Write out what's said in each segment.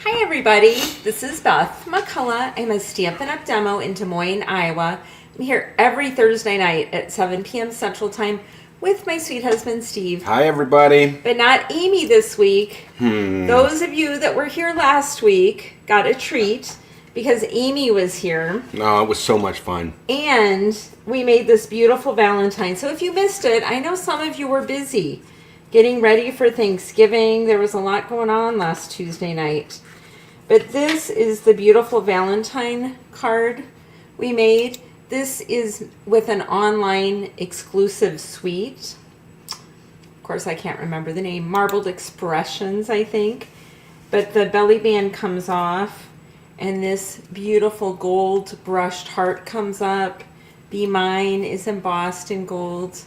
Hi everybody, this is Beth McCullough. I'm a Stampin' Up! Demo in Des Moines, Iowa. I'm here every Thursday night at 7 p.m. Central Time with my sweet husband Steve. Hi everybody. But not Amy this week. Those of you that were here last week got a treat because Amy was here. Oh, it was so much fun. And we made this beautiful Valentine. So if you missed it, I know some of you were busy getting ready for Thanksgiving. There was a lot going on last Tuesday night. But this is the beautiful Valentine card we made. This is with an online exclusive suite. Of course, I can't remember the name. Marbled Expressions, I think. But the belly band comes off, and this beautiful gold brushed heart comes up. Be Mine is embossed in gold.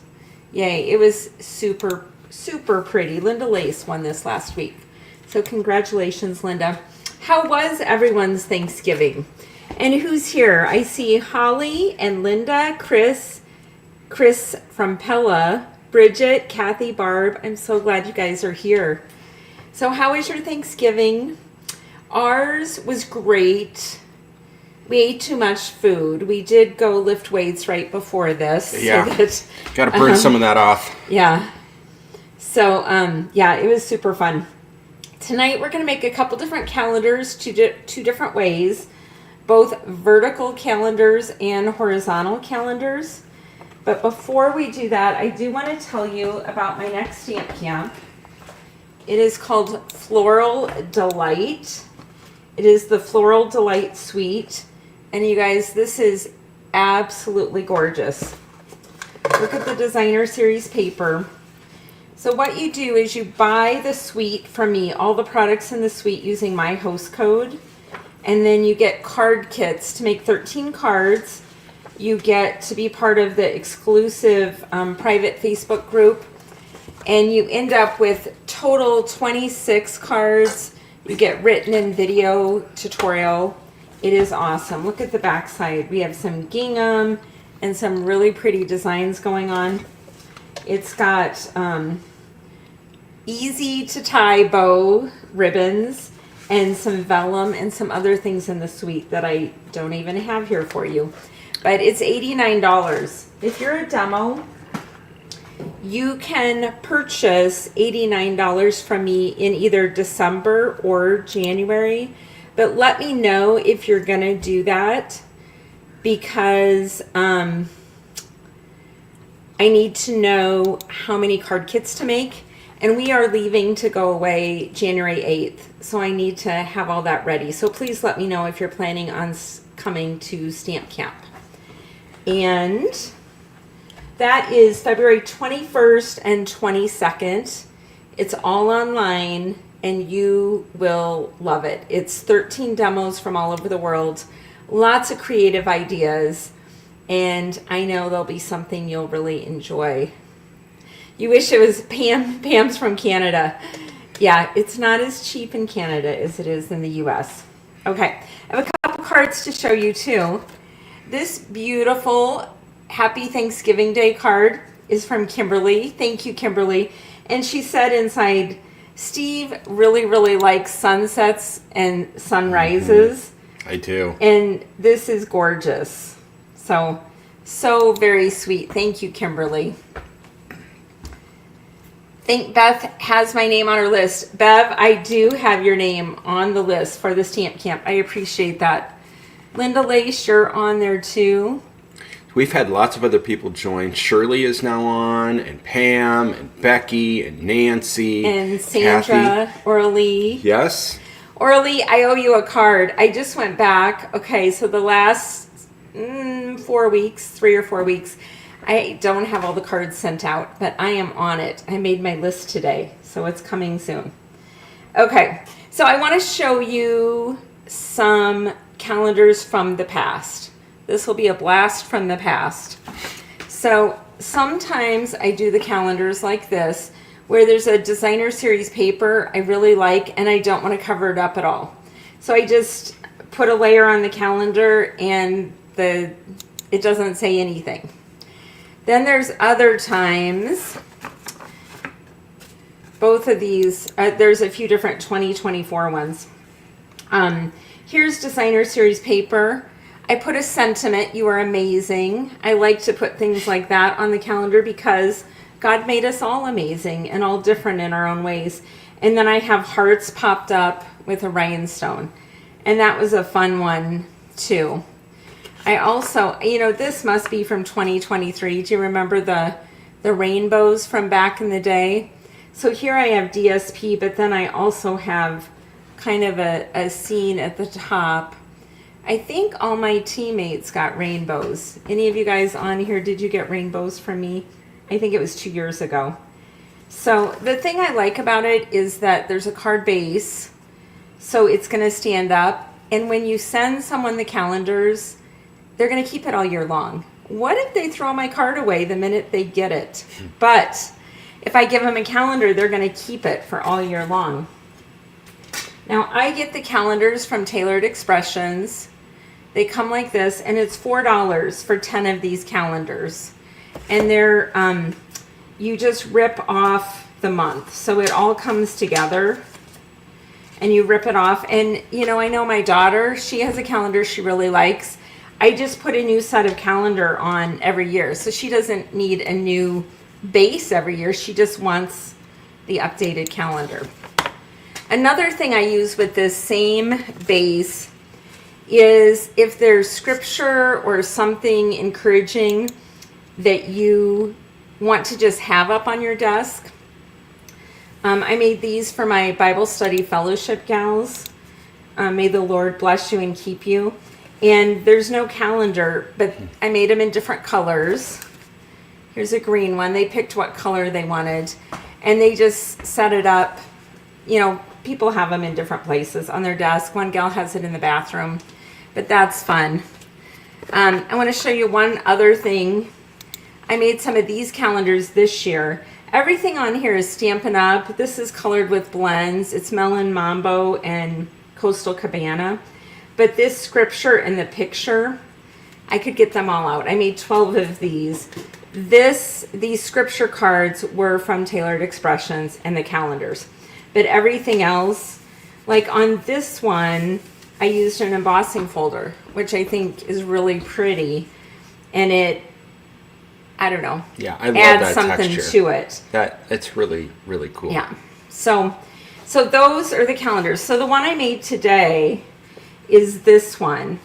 Yay, it was super, super pretty. Linda Lace won this last week. So congratulations, Linda. How was everyone's Thanksgiving? And who's here? I see Holly and Linda, Chris from Pella, Bridget, Kathy, Barb. I'm so glad you guys are here. So how was your Thanksgiving? Ours was great. We ate too much food. We did go lift weights right before this. Yeah, so got to burn some of that off. Yeah. So, yeah, it was super fun. Tonight we're going to make a couple different calendars two different ways, both vertical calendars and horizontal calendars. But before we do that, I do want to tell you about my next stamp camp. It is called Floral Delight. It is the Floral Delight Suite. And you guys, this is absolutely gorgeous. Look at the designer series paper. So what you do is you buy the suite from me, all the products in the suite using my host code, and then you get card kits to make 13 cards. You get to be part of the exclusive private Facebook group, and you end up with total 26 cards. You get written and video tutorial. It is awesome. Look at the back side. We have some gingham and some really pretty designs going on. It's got easy to tie bow ribbons and some vellum and some other things in the suite that I don't even have here for you. But it's $89. If you're a demo, you can purchase $89 from me in either December or January. But let me know if you're going to do that, because I need to know how many card kits to make, and we are leaving to go away January 8th, so I need to have all that ready. So please let me know if you're planning on coming to Stamp Camp. And that is February 21st and 22nd. It's all online, and you will love it. It's 13 demos from all over the world, lots of creative ideas, and I know there'll be something you'll really enjoy. You wish it was Pam's from Canada. Yeah, it's not as cheap in Canada as it is in the US. Okay, I have a couple cards to show you too. This beautiful Happy Thanksgiving Day card is from Kimberly. Thank you, Kimberly. And she said inside, Steve really, really likes sunsets and sunrises. I do. And this is gorgeous. So very sweet. Thank you, Kimberly. Think Beth has my name on her list. Bev, I do have your name on the list for the Stamp Camp. I appreciate that. Linda Lace, you're on there too. We've had lots of other people join. Shirley is now on, and Pam, and Becky, and Nancy, and Sandra, Kathy. Orly. Yes. Orly, I owe you a card. I just went back. Okay, so the last 4 weeks, 3 or 4 weeks, I don't have all the cards sent out, but I am on it. I made my list today, so it's coming soon. Okay, so I want to show you some calendars from the past. This will be a blast from the past. So sometimes I do the calendars like this, where there's a designer series paper I really like, and I don't want to cover it up at all. So I just put a layer on the calendar, and it doesn't say anything. Then there's other times, both of these, there's a few different 2024 ones. Here's designer series paper. I put a sentiment, you are amazing. I like to put things like that on the calendar because God made us all amazing and all different in our own ways. And then I have hearts popped up with a rhinestone. And that was a fun one too. I also, this must be from 2023. Do you remember the rainbows from back in the day? So here I have DSP, but then I also have kind of a scene at the top. I think all my teammates got rainbows. Any of you guys on here, did you get rainbows from me? I think it was 2 years ago. So the thing I like about it is that there's a card base, so it's going to stand up. And when you send someone the calendars, they're going to keep it all year long. What if they throw my card away the minute they get it? But if I give them a calendar, they're going to keep it for all year long. Now, I get the calendars from Tailored Expressions. They come like this, and it's $4 for 10 of these calendars. And they're, you just rip off the month. So it all comes together, and you rip it off. And, I know my daughter, she has a calendar she really likes. I just put a new set of calendar on every year. So she doesn't need a new base every year. She just wants the updated calendar. Another thing I use with this same base is if there's scripture or something encouraging that you want to just have up on your desk. I made these for my Bible study fellowship gals. May the Lord bless you and keep you. And there's no calendar, but I made them in different colors. Here's a green one. They picked what color they wanted, and they just set it up. People have them in different places on their desk. One gal has it in the bathroom, but that's fun. I want to show you one other thing. I made some of these calendars this year. Everything on here is Stampin' Up. This is colored with blends. It's Melon Mambo and Coastal Cabana. But this scripture and the picture, I could get them all out. I made 12 of these. These scripture cards were from Tailored Expressions and the calendars. But everything else, like on this one, I used an embossing folder, which I think is really pretty. And it, I don't know, yeah, I love adds that something texture. to it. It's really, really cool. Yeah. So those are the calendars. So the one I made today is this one.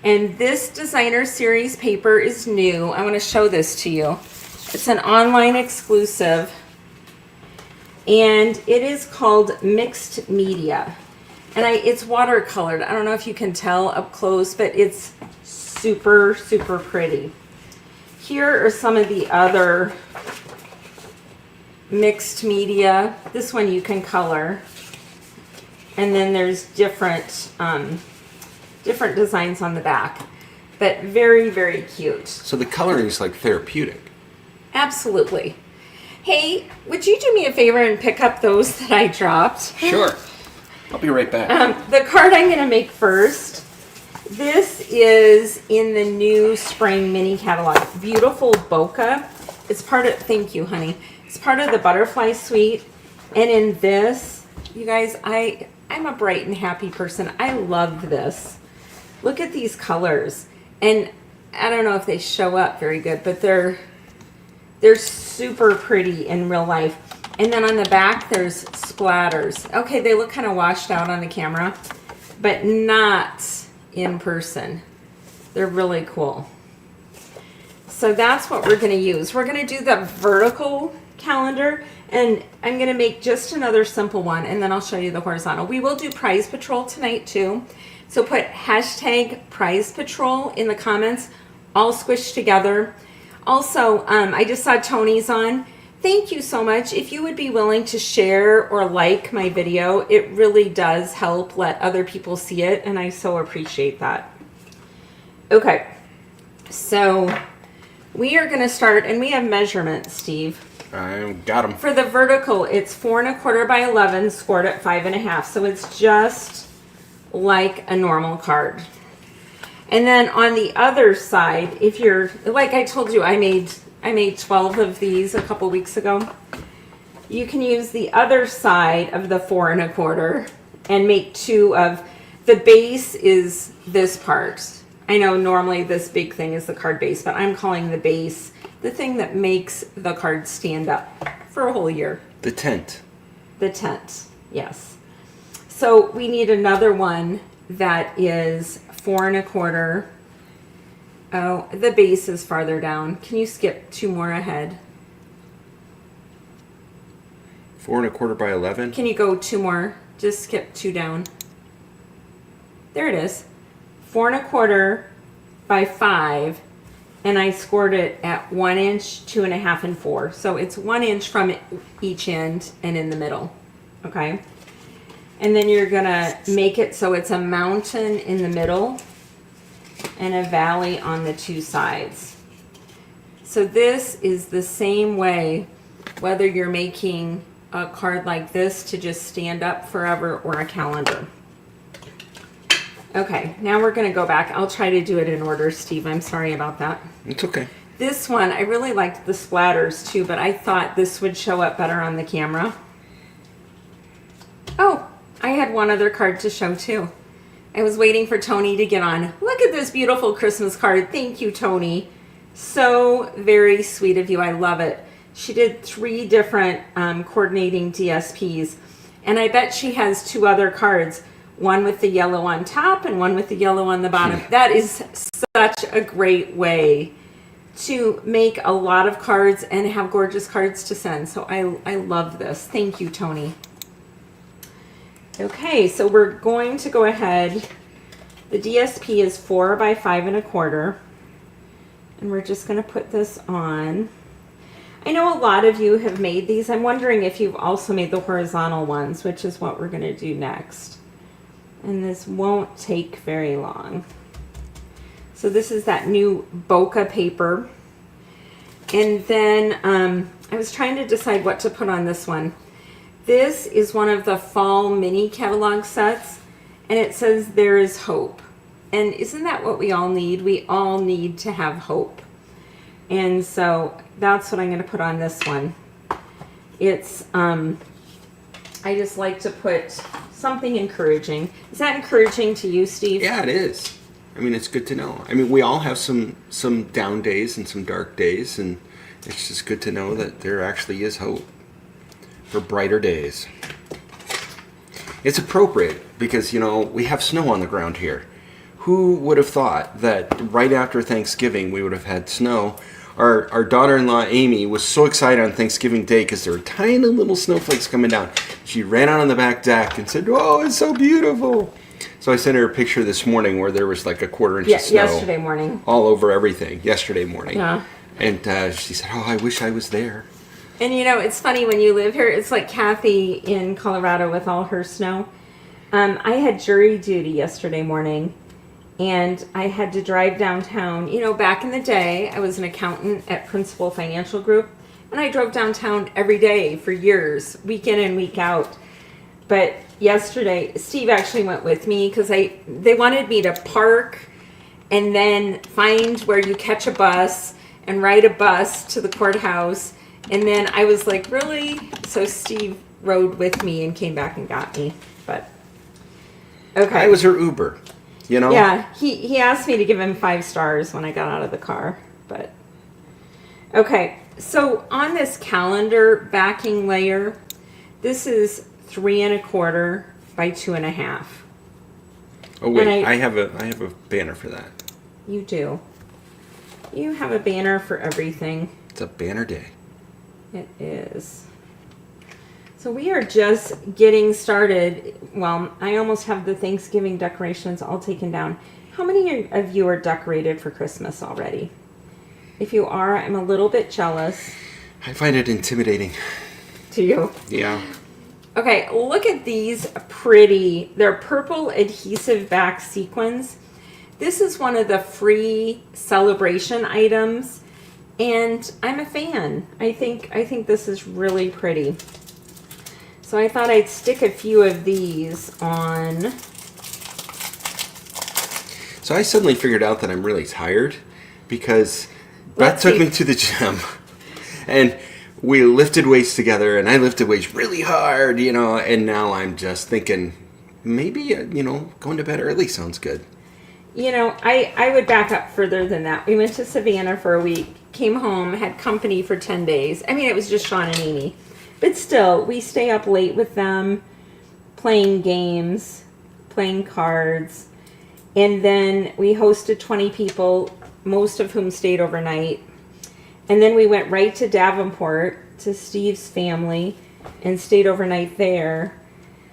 And this designer series paper is new. I want to show this to you. It's an online exclusive. And it is called Mixed Media. And it's watercolored. I don't know if you can tell up close, but it's super, super pretty. Here are some of the other mixed media. This one you can color. And then there's different designs on the back. But very, very cute. So the coloring is like therapeutic. Absolutely. Hey, would you do me a favor and pick up those that I dropped? Sure. I'll be right back. The card I'm going to make first. This is in the new spring mini catalog. Beautiful bokeh. It's part of, thank you, honey. It's part of the butterfly suite. And in this, you guys, I'm a bright and happy person. I love this. Look at these colors. And I don't know if they show up very good, but they're super pretty in real life. And then on the back, there's splatters. Okay, they look kind of washed out on the camera, but not in person. They're really cool. So that's what we're going to use. We're going to do the vertical calendar, and I'm going to make just another simple one, and then I'll show you the horizontal. We will do Prize Patrol tonight too. So put hashtag Prize Patrol in the comments, all squished together. Also, I just saw Tony's on. Thank you so much. If you would be willing to share or like my video, it really does help let other people see it, and I so appreciate that. Okay, so we are going to start, and we have measurements, Steve. I got them. For the vertical, it's 4 1/4 by 11, scored at 5 1/2. So it's just like a normal card. And then on the other side, if you're, like I told you, I made 12 of these a couple weeks ago. You can use the other side of the 4 1/4 and make 2 of the base is this part. I know normally this big thing is the card base, but I'm calling the base the thing that makes the card stand up for a whole year. The tent. The tent, yes. So we need another one that is 4 1/4. Oh, the base is farther down. Can you skip 2 more ahead? 4 1/4 by 11. Can you go 2 more? Just skip 2 down. There it is. 4 1/4 by 5, and I scored it at 1 inch, 2 1/2, and 4. So it's 1 inch from each end and in the middle. Okay. And then you're gonna make it so it's a mountain in the middle and a valley on the 2 sides. So this is the same way, whether you're making a card like this to just stand up forever or a calendar. Okay, now we're going to go back. I'll try to do it in order, Steve. I'm sorry about that. It's okay. This one, I really liked the splatters too, but I thought this would show up better on the camera. Oh, I had one other card to show too. I was waiting for Tony to get on. Look at this beautiful Christmas card. Thank you, Tony. So very sweet of you. I love it. She did 3 different coordinating DSPs, and I bet she has 2 other cards. One with the yellow on top and one with the yellow on the bottom. That is such a great way to make a lot of cards and have gorgeous cards to send. So I love this. Thank you, Tony. Okay, so we're going to go ahead. The DSP is 4 by 5 1/4. And we're just going to put this on. I know a lot of you have made these. I'm wondering if you've also made the horizontal ones, which is what we're going to do next. And this won't take very long. So this is that new bokeh paper. And then I was trying to decide what to put on this one. This is one of the fall mini catalog sets, and it says there is hope. And isn't that what we all need? We all need to have hope. And so that's what I'm going to put on this one. It's, I just like to put something encouraging. Is that encouraging to you, Steve? Yeah, it is. I mean, it's good to know. I mean, we all have some down days and some dark days, and it's just good to know that there actually is hope for brighter days. It's appropriate because, you know, we have snow on the ground here. Who would have thought that right after Thanksgiving we would have had snow? Our daughter-in-law Amy was so excited on Thanksgiving Day because there were tiny little snowflakes coming down. She ran out on the back deck and said, "Oh, it's so beautiful." So I sent her a picture this morning where there was like a 1/4 inch of snow. Yesterday morning. All over everything. Yesterday morning. Yeah. And she said, "Oh, I wish I was there." And you know, it's funny when you live here, it's like Kathy in Colorado with all her snow. I had jury duty yesterday morning, and I had to drive downtown. You know, back in the day, I was an accountant at Principal Financial Group, and I drove downtown every day for years, week in and week out. But yesterday, Steve actually went with me because they wanted me to park and then find where you catch a bus and ride a bus to the courthouse. And then I was like, really? So Steve rode with me and came back and got me. But okay. I was her Uber, you know? Yeah, he asked me to give him 5 stars when I got out of the car. But okay, so on this calendar backing layer, this is 3 1/4 by 2 1/2. Oh wait, And I have a banner for that. You do. You have a banner for everything. It's a banner day. It is. So we are just getting started. Well, I almost have the Thanksgiving decorations all taken down. How many of you are decorated for Christmas already? If you are, I'm a little bit jealous. I find it intimidating. Do you? Yeah. Okay, look at these pretty, they're purple adhesive back sequins. This is one of the free celebration items, and I'm a fan. I think this is really pretty. So I thought I'd stick a few of these on. So I suddenly figured out that I'm really tired because Beth took me to the gym and we lifted weights together, and I lifted weights really hard, you know, and now I'm just thinking, maybe, going to bed early sounds good. I would back up further than that. We went to Savannah for a week, came home, had company for 10 days. I mean, it was just Sean and Amy. But still, we stay up late with them, playing games, playing cards. And then we hosted 20 people, most of whom stayed overnight. And then we went right to Davenport, to Steve's family, and stayed overnight there.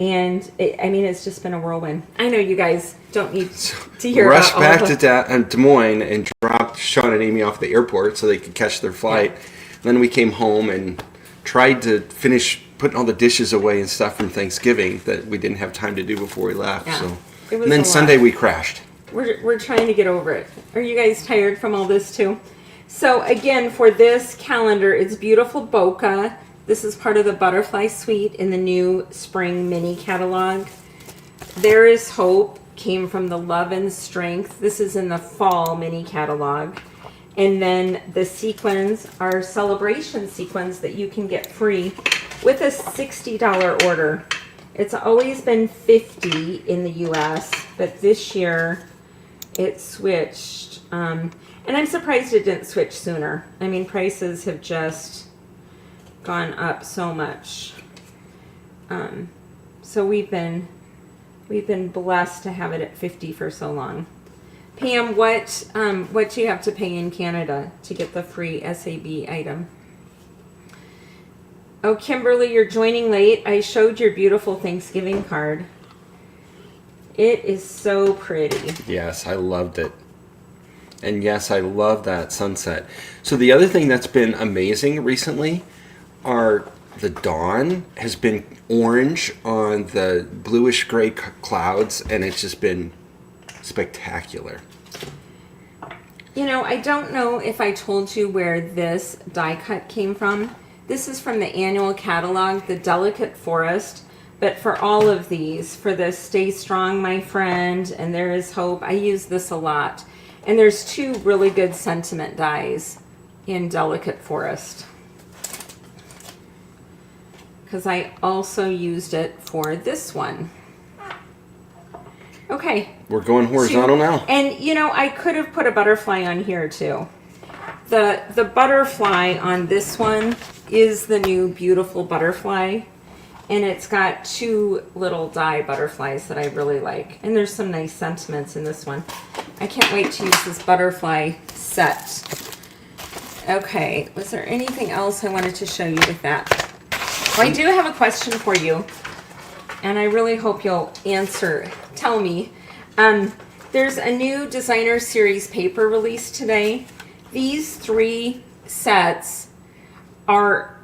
And it's just been a whirlwind. I know you guys don't need to hear Rushed about back all to the... Des Moines and dropped Sean and Amy off the airport so they could catch their flight. Yeah. Then we came home and tried to finish putting all the dishes away and stuff from Thanksgiving that we didn't have time to do before we left. Yeah, So, it was and then a Sunday lot. we crashed. We're trying to get over it. Are you guys tired from all this too? So again, for this calendar, it's beautiful bokeh. This is part of the butterfly suite in the new spring mini catalog. There is Hope came from the Love and Strength. This is in the fall mini catalog. And then the sequins are celebration sequins that you can get free with a $60 order. It's always been $50 in the US, but this year it switched. And I'm surprised it didn't switch sooner. I mean, prices have just gone up so much. So we've been blessed to have it at $50 for so long. Pam, what do you have to pay in Canada to get the free SAB item? Oh, Kimberly, you're joining late. I showed your beautiful Thanksgiving card. It is so pretty. Yes, I loved it. And yes, I love that sunset. So the other thing that's been amazing recently are the dawn has been orange on the bluish gray clouds, and it's just been spectacular. I don't know if I told you where this die cut came from. This is from the annual catalog, the Delicate Forest. But for all of these, for the Stay Strong, My Friend, and There Is Hope, I use this a lot. And there's two really good sentiment dies in Delicate Forest. Because I also used it for this one. Okay. We're going horizontal now. And I could have put a butterfly on here too. The butterfly on this one is the new beautiful butterfly. And it's got two little die butterflies that I really like. And there's some nice sentiments in this one. I can't wait to use this butterfly set. Okay, was there anything else I wanted to show you with that? Well, I do have a question for you. And I really hope you'll tell me. There's a new designer series paper released today. These 3 sets were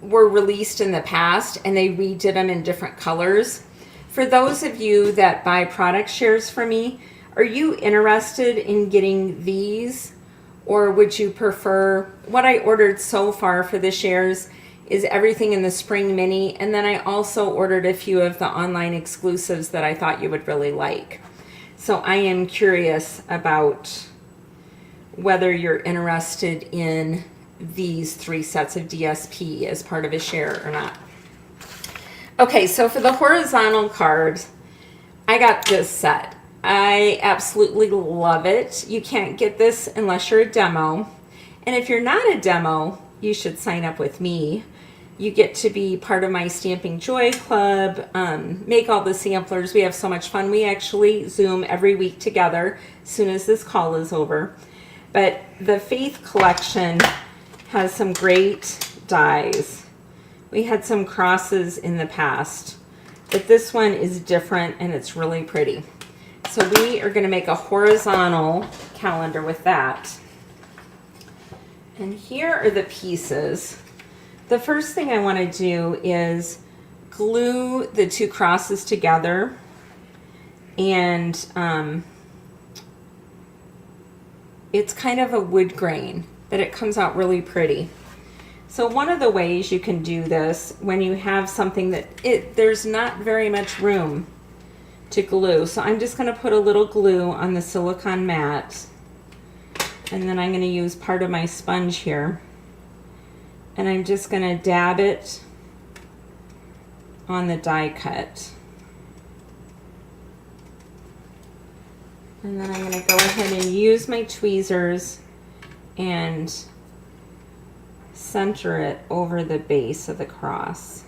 released in the past, and they redid them in different colors. For those of you that buy product shares from me, are you interested in getting these, or would you prefer what I ordered so far for the shares is everything in the spring mini, and then I also ordered a few of the online exclusives that I thought you would really like. So I am curious about whether you're interested in these 3 sets of DSP as part of a share or not. Okay, so for the horizontal cards, I got this set. I absolutely love it. You can't get this unless you're a demo. And if you're not a demo, you should sign up with me. You get to be part of my Stamping Joy Club, make all the samplers. We have so much fun. We actually Zoom every week together as soon as this call is over. But the Faith collection has some great dies. We had some crosses in the past, but this one is different and it's really pretty. So we are going to make a horizontal calendar with that. And here are the pieces. The first thing I want to do is glue the 2 crosses together, and it's kind of a wood grain, but it comes out really pretty. So one of the ways you can do this when you have something that there's not very much room to glue. So I'm just going to put a little glue on the silicone mat, and then I'm going to use part of my sponge here. And I'm just going to dab it on the die cut. And then I'm going to go ahead and use my tweezers and center it over the base of the cross.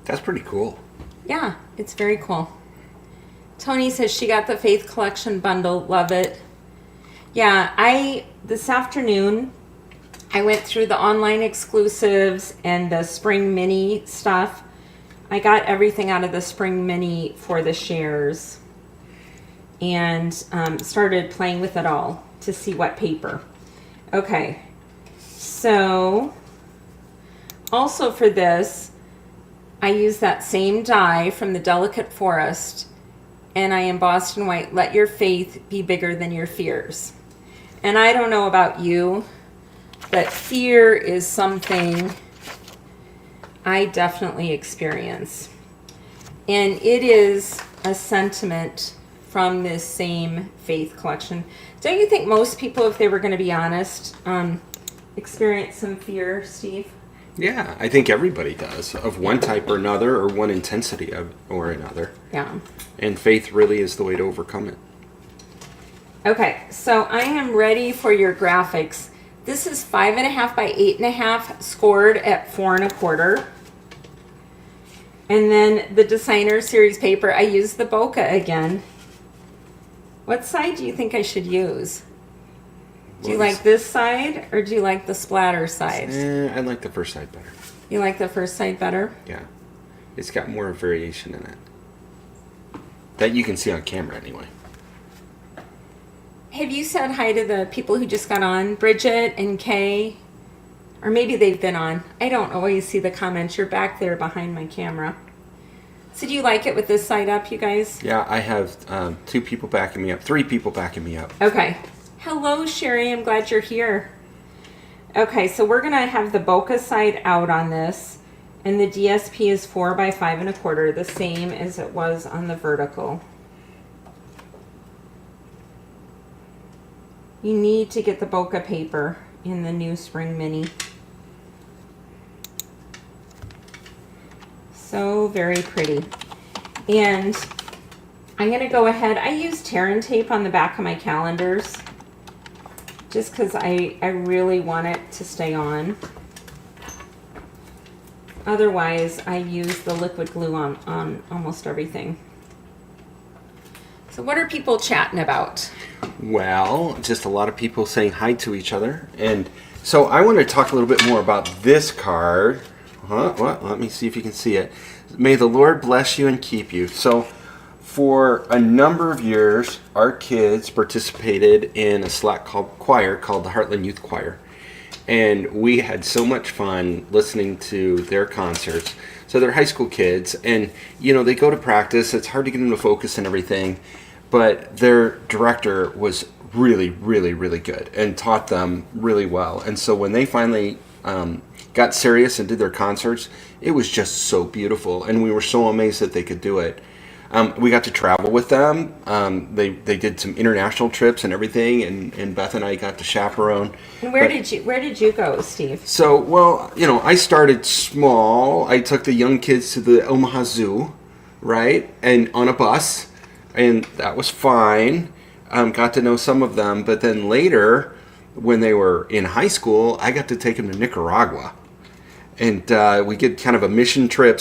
That's pretty cool. Yeah, it's very cool. Tony says she got the Faith Collection bundle. Love it. Yeah, this afternoon, I went through the online exclusives and the Spring Mini stuff. I got everything out of the Spring Mini for the shares and started playing with it all to see what paper. Okay, so also for this, I use that same die from the Delicate Forest, and I embossed in white, let your faith be bigger than your fears. And I don't know about you, but fear is something I definitely experience. And it is a sentiment from this same Faith Collection. Don't you think most people, if they were going to be honest, experience some fear, Steve? Yeah, I think everybody does, of one type or another, or one intensity or another. Yeah. And faith really is the way to overcome it. Okay, so I am ready for your graphics. This is 5.5 by 8.5, scored at 4 1/4. And then the Designer Series paper, I used the bokeh again. What side do you think I should use? Do you like this side, or do you like the splatter side? I like the first side better. You like the first side better? Yeah. It's got more variation in it. That you can see on camera anyway. Have you said hi to the people who just got on? Bridget and Kay? Or maybe they've been on. I don't always see the comments. You're back there behind my camera. So do you like it with this side up, you guys? Yeah, I have 2 people backing me up. 3 people backing me up. Okay. Hello, Sherry. I'm glad you're here. Okay, so we're going to have the bokeh side out on this. And the DSP is 4 by 5 1/4, the same as it was on the vertical. You need to get the bokeh paper in the new Spring Mini. So very pretty. And I'm going to go ahead. I use Terran tape on the back of my calendars just because I really want it to stay on. Otherwise, I use the liquid glue on almost everything. So what are people chatting about? Well, just a lot of people saying hi to each other. And so I want to talk a little bit more about this card. Well, let me see if you can see it. May the Lord bless you and keep you. So for a number of years, our kids participated in a select choir called the Heartland Youth Choir. And we had so much fun listening to their concerts. So they're high school kids, and they go to practice. It's hard to get them to focus and everything. But their director was really, really, really good and taught them really well. And so when they finally got serious and did their concerts, it was just so beautiful. And we were so amazed that they could do it. We got to travel with them. They did some international trips and everything, and Beth and I got to chaperone. And where did you go, Steve? So, well, I started small. I took the young kids to the Omaha Zoo, right, and on a bus, and that was fine. Got to know some of them, but then later, when they were in high school, I got to take them to Nicaragua, and we did kind of a mission trip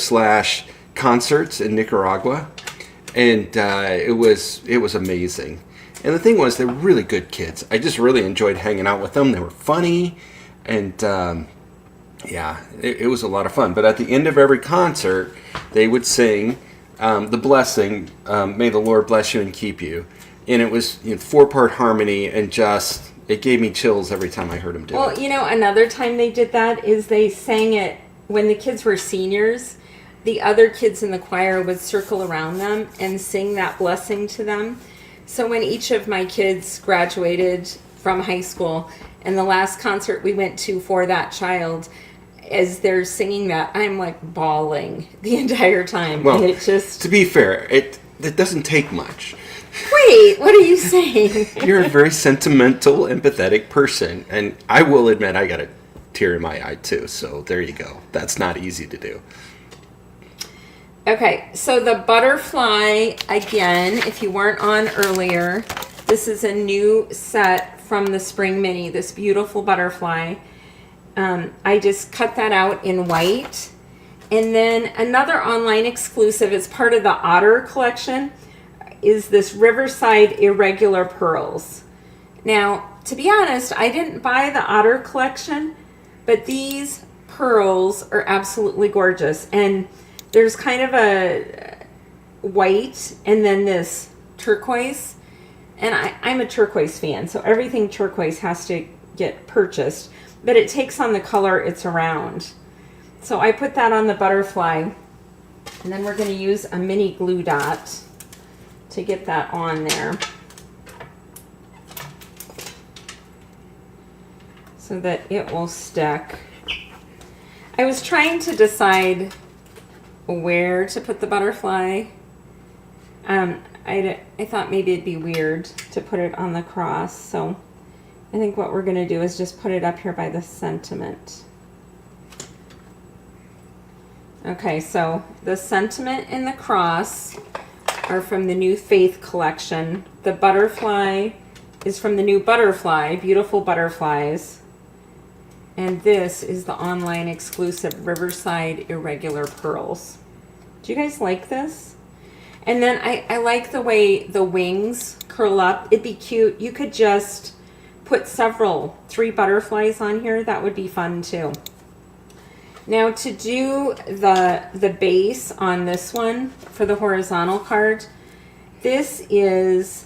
/ concerts in Nicaragua. And it was amazing. And the thing was, they were really good kids. I just really enjoyed hanging out with them. They were funny. And, it was a lot of fun. But at the end of every concert, they would sing the blessing, may the Lord bless you and keep you. And it was 4-part harmony, and just, it gave me chills every time I heard them do it. Well, another time they did that is they sang it when the kids were seniors. The other kids in the choir would circle around them and sing that blessing to them. So when each of my kids graduated from high school, and the last concert we went to for that child, as they're singing that, I'm like bawling the entire time. Well, and it just... to be fair, it doesn't take much. Wait, what are you saying? You're a very sentimental, empathetic person, and I will admit I got a tear in my eye too, so there you go. That's not easy to do. Okay, so the butterfly, again, if you weren't on earlier, this is a new set from the Spring Mini, this beautiful butterfly. I just cut that out in white. And then another online exclusive, it's part of the Otter collection, is this Riverside Irregular Pearls. Now, to be honest, I didn't buy the Otter collection, but these pearls are absolutely gorgeous. And there's kind of a white and then this turquoise. And I'm a turquoise fan, so everything turquoise has to get purchased. But it takes on the color it's around. So I put that on the butterfly. And then we're going to use a mini glue dot to get that on there, so that it will stick. I was trying to decide where to put the butterfly. I thought maybe it'd be weird to put it on the cross, so I think what we're going to do is just put it up here by the sentiment. Okay, so the sentiment and the cross are from the new Faith collection. The butterfly is from the new Butterfly, Beautiful Butterflies. And this is the online exclusive Riverside Irregular Pearls. Do you guys like this? And then I like the way the wings curl up. It'd be cute. You could just put 3 butterflies on here. That would be fun too. Now to do the base on this one for the horizontal card, this is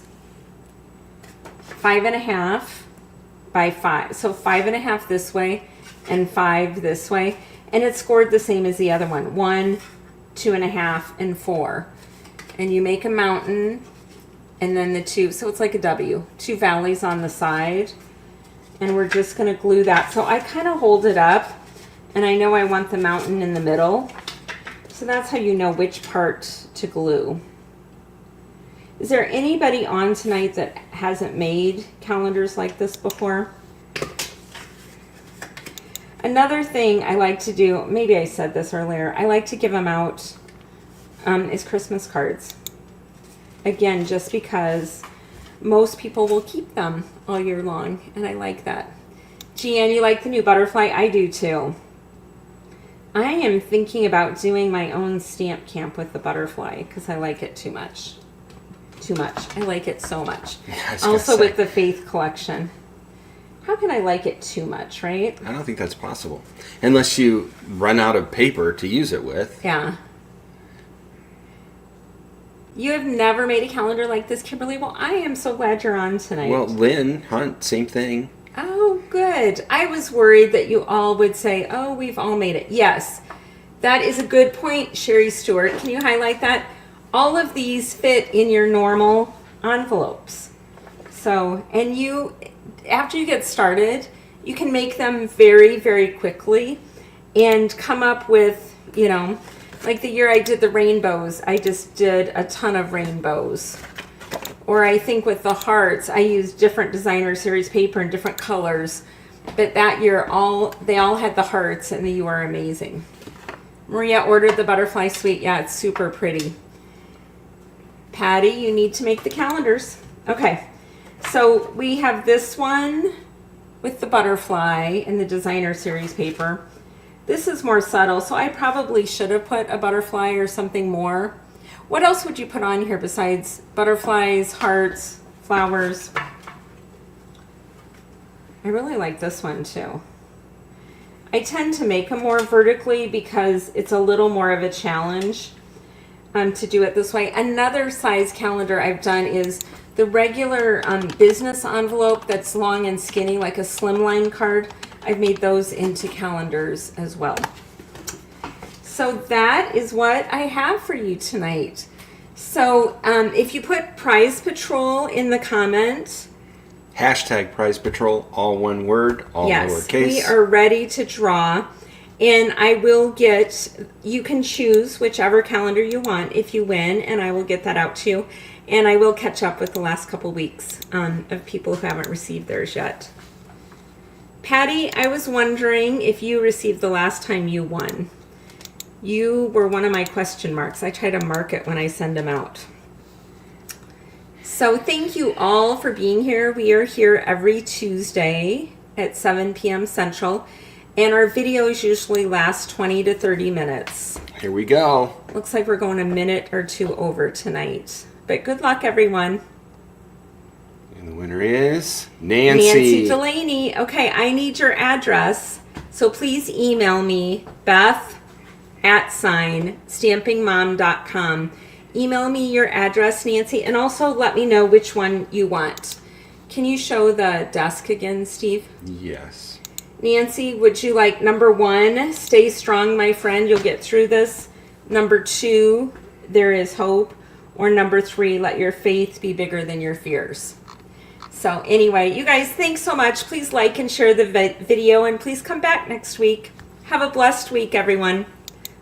5.5 by 5. So 5.5 this way and 5 this way. And it's scored the same as the other one. 1, 2.5, and 4. And you make a mountain and then the 2. So it's like a W. 2 valleys on the side. And we're just going to glue that. So I kind of hold it up. And I know I want the mountain in the middle. So that's how you know which part to glue. Is there anybody on tonight that hasn't made calendars like this before? Another thing I like to do, maybe I said this earlier, I like to give them out is Christmas cards. Again, just because most people will keep them all year long, and I like that. Jeanne, you like the new butterfly? I do too. I am thinking about doing my own stamp camp with the butterfly because I like it too much. Too much. I like it so much. Yeah, also with the Faith collection. How can I like it too much, right? I don't think that's possible. Unless you run out of paper to use it with. Yeah. You have never made a calendar like this, Kimberly? Well, I am so glad you're on tonight. Well, Lynn Hunt, same thing. Oh, good. I was worried that you all would say, oh, we've all made it. Yes, that is a good point, Sherry Stewart. Can you highlight that? All of these fit in your normal envelopes. So, and you, after you get started, you can make them very, very quickly and come up with, you know, like the year I did the rainbows, I just did a ton of rainbows. Or I think with the hearts, I used different designer series paper in different colors. But that year, they all had the hearts, and you are amazing. Maria ordered the butterfly suite. Yeah, it's super pretty. Patty, you need to make the calendars. Okay, so we have this one with the butterfly in the designer series paper. This is more subtle, so I probably should have put a butterfly or something more. What else would you put on here besides butterflies, hearts, flowers? I really like this one too. I tend to make them more vertically because it's a little more of a challenge to do it this way. Another size calendar I've done is the regular business envelope that's long and skinny, like a slimline card. I've made those into calendars as well. So that is what I have for you tonight. So if you put Prize Patrol in the comment. Hashtag Prize Patrol, all one word, all lowercase. We are ready to draw. And I will you can choose whichever calendar you want if you win, and I will get that out to you. And I will catch up with the last couple weeks of people who haven't received theirs yet. Patty, I was wondering if you received the last time you won. You were one of my question marks. I try to mark it when I send them out. So thank you all for being here. We are here every Tuesday at 7 p.m. Central, and our videos usually last 20 to 30 minutes. Here we go. Looks like we're going a minute or two over tonight. But good luck, everyone. And the winner is Nancy. Nancy Delaney. Okay, I need your address. So please email me, Beth@stampingmom.com. Email me your address, Nancy, and also let me know which one you want. Can you show the desk again, Steve? Yes. Nancy, would you like number 1, stay strong, my friend, you'll get through this. Number 2, there is hope. Or number 3, let your faith be bigger than your fears. So anyway, you guys, thanks so much. Please like and share the video, and please come back next week. Have a blessed week, everyone.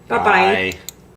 Bye-bye. Bye.